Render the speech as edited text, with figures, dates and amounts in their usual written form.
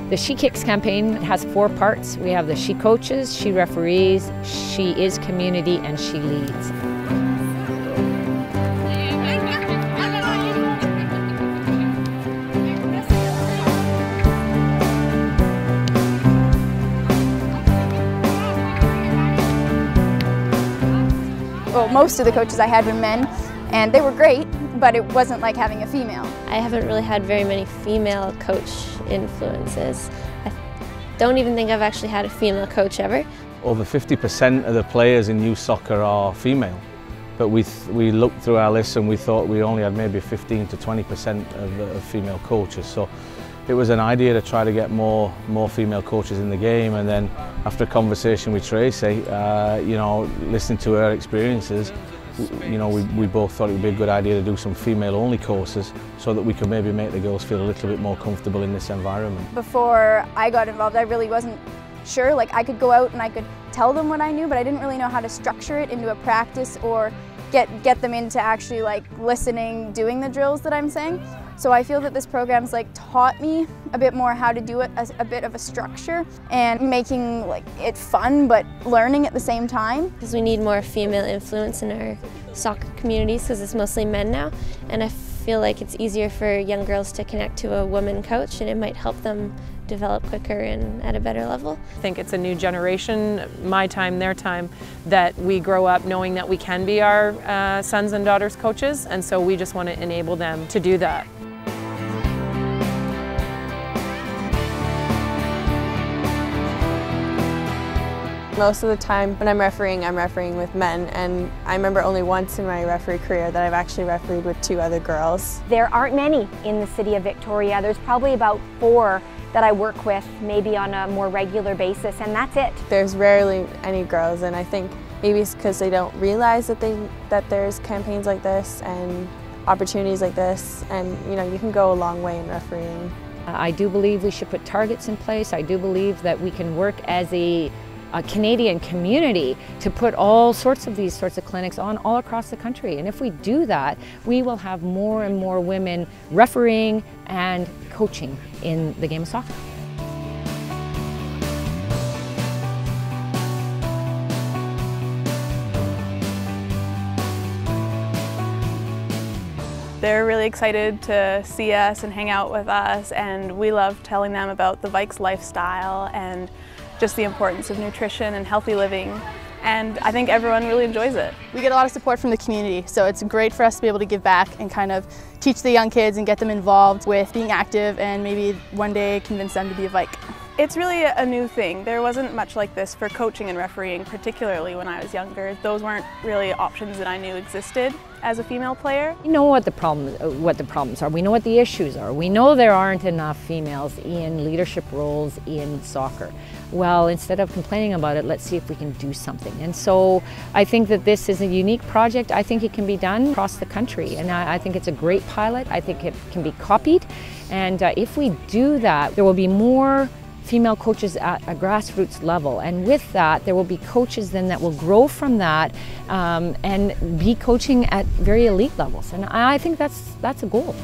The SheKicks campaign has 4 parts. We have the She Coaches, She Referees, She Is Community, and She Leads. Well, most of the coaches I had were men, and they were great, but it wasn't like having a female. I haven't really had very many female coach influences. I don't even think I've actually had a female coach ever. Over 50% of the players in youth soccer are female, but we looked through our list and we thought we only had maybe 15 to 20% of female coaches. So it was an idea to try to get more female coaches in the game, and then after a conversation with Tracy, you know, listening to her experiences, you know, we both thought it would be a good idea to do some female-only courses so that we could maybe make the girls feel a little bit more comfortable in this environment. Before I got involved, I really wasn't sure. Like, I could go out and I could tell them what I knew, but I didn't really know how to structure it into a practice or get them into actually like listening, doing the drills that I'm saying. So I feel that this program's like taught me a bit more how to do it as a bit of a structure and making like it fun but learning at the same time. Because we need more female influence in our soccer communities because it's mostly men now, and I feel like it's easier for young girls to connect to a woman coach, and it might help them develop quicker and at a better level. I think it's a new generation, my time, their time, that we grow up knowing that we can be our sons and daughters coaches, and so we just want to enable them to do that. Most of the time when I'm refereeing with men, and I remember only once in my referee career that I've actually refereed with 2 other girls. There aren't many in the city of Victoria. There's probably about 4 that I work with, maybe on a more regular basis, and that's it. There's rarely any girls, and I think maybe it's because they don't realize that there's campaigns like this and opportunities like this, and you know, you can go a long way in refereeing. I do believe we should put targets in place. I do believe that we can work as a Canadian community to put all sorts of these sorts of clinics on all across the country. And if we do that, we will have more and more women refereeing and coaching in the game of soccer. They're really excited to see us and hang out with us, and we love telling them about the Vikes lifestyle and just the importance of nutrition and healthy living, and I think everyone really enjoys it. We get a lot of support from the community, so it's great for us to be able to give back and kind of teach the young kids and get them involved with being active and maybe one day convince them to be a Vike. It's really a new thing. There wasn't much like this for coaching and refereeing, particularly when I was younger. Those weren't really options that I knew existed as a female player. We know what the problems are. We know what the issues are. We know there aren't enough females in leadership roles in soccer. Well, instead of complaining about it, let's see if we can do something. And so I think that this is a unique project. I think it can be done across the country, and I think it's a great pilot. I think it can be copied, and if we do that, there will be more female coaches at a grassroots level, and with that there will be coaches then that will grow from that and be coaching at very elite levels, and I think that's a goal.